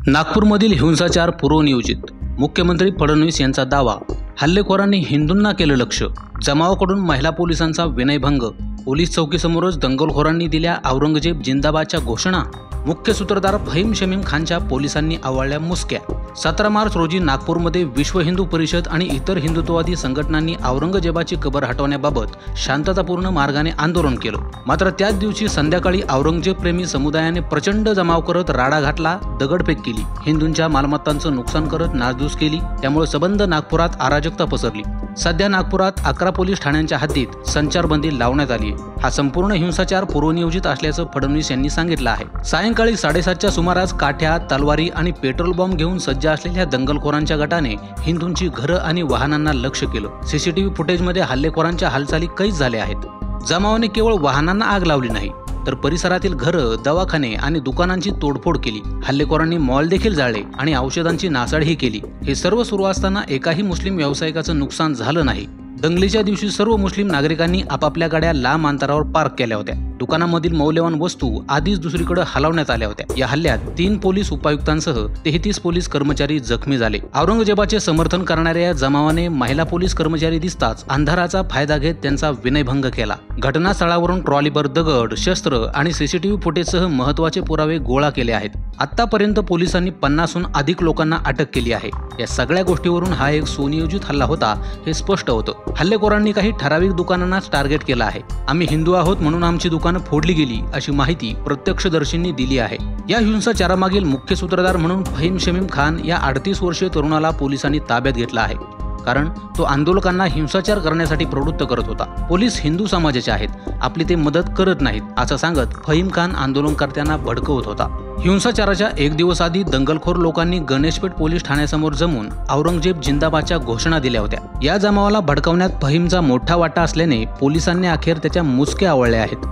नागपूरमधील हिंसाचार पूर्वनियोजित. मुख्यमंत्री फडणवीस यांचा दावा. हल्लेखोरांनी हिंदूंना केलं लक्ष्य. जमावाकडून महिला पोलिसांचा विनयभंग. पोलीस चौकीसमोरच दंगलखोरांनी दिल्या औरंगजेब जिंदाबादच्या घोषणा. मुख्य सूत्रधार फहीम शमीम खानच्या पोलिसांनी आवळल्या मुसक्या. 17 मार्च रोजी नागपूरमध्ये विश्व हिंदू परिषद आणि इतर हिंदुत्ववादी संघटनांनी औरंगजेबाची कबर हटवण्याबाबत शांततापूर्ण मार्गाने आंदोलन केलं. मात्र त्याच दिवशी संध्याकाळी औरंगजेब प्रेमी समुदायाने प्रचंड जमाव करत राडा घातला, दगडफेक केली, हिंदूंच्या मालमत्तांचं नुकसान करत नासधूस केली. त्यामुळे सबंध नागपुरात अराजकता पसरली. सध्या नागपुरात 11 पोलीस ठाण्यांच्या हद्दीत संचारबंदी लावण्यात आली आहे. हा संपूर्ण हिंसाचार पूर्वनियोजित असल्याचं फडणवीस यांनी सांगितलं आहे. सायंकाळी 7:30च्या सुमारास काठ्या, तलवारी आणि पेट्रोल बॉम्ब घेऊन सज्ज असलेल्या दंगलखोरांच्या गटाने हिंदूंची घरं आणि वाहनांना लक्ष्य केलं. सीसीटीव्ही फुटेजमध्ये हल्लेखोरांच्या हालचाली कैद झाल्या आहेत. जमावाने केवळ वाहनांना आग लावली नाही, तर परिसरातील घरं, दवाखाने आणि दुकानांची तोडफोड केली. हल्लेखोरांनी मॉल देखील जाळले आणि औषधांची नासाडीही केली. हे सर्व सुरू असताना एकाही मुस्लिम व्यावसायिकाचं नुकसान झालं नाही. दंगलीच्या दिवशी सर्व मुस्लिम नागरिकांनी आपापल्या गाड्या लांब अंतरावर पार्क केल्या होत्या. दुकानामधील मौल्यवान वस्तू आधीच दुसरीकडे हलवण्यात आल्या होत्या. या हल्ल्यात 3 पोलीस उपायुक्तांसह 33 पोलीस कर्मचारी जखमी झाले. औरंगजेबाचे समर्थन करणाऱ्या या जमावाने महिला पोलीस कर्मचारी दिसताच अंधाराचा फायदा घेत त्यांचा विनयभंग केला. घटनास्थळावरून ट्रॉलीभर दगड, शस्त्र आणि सीसीटीव्ही फुटेजसह महत्त्वाचे पुरावे गोळा केले आहेत. आतापर्यंत पोलिसांनी 50हून अधिक लोकांना अटक केली आहे. या सगळ्या गोष्टीवरून हा एक सुनियोजित हल्ला होता हे स्पष्ट होतं. हल्लेखोरांनी काही ठराविक दुकानांनाच टार्गेट केलं आहे. आम्ही हिंदू आहोत म्हणून आमची दुकानं फोडली गेली अशी माहिती प्रत्यक्षदर्शींनी दिली आहे. या हिंसाचारामागील मुख्य सूत्रधार म्हणून फहीम शमीम खान या 38 वर्षीय तरुणाला पोलिसांनी ताब्यात घेतला आहे. कारण तो आंदोलकांना हिंसाचार करण्यासाठी प्रवृत्त करत होता. पोलीस हिंदू समाजाचे आहेत, आपली ते मदत करत नाहीत असं सांगत फहीम खान आंदोलनकर्त्यांना भडकवत होता. हिंसाचाराच्या 1 दिवस आधी दंगलखोर लोकांनी गणेशपेठ पोलीस ठाण्यासमोर जमून औरंगजेब जिंदाबादच्या घोषणा दिल्या होत्या. या जमावाला भडकवण्यात फहीमचा मोठा वाटा असल्याने पोलिसांनी अखेर त्याच्या मुसक्या आवळल्या आहेत.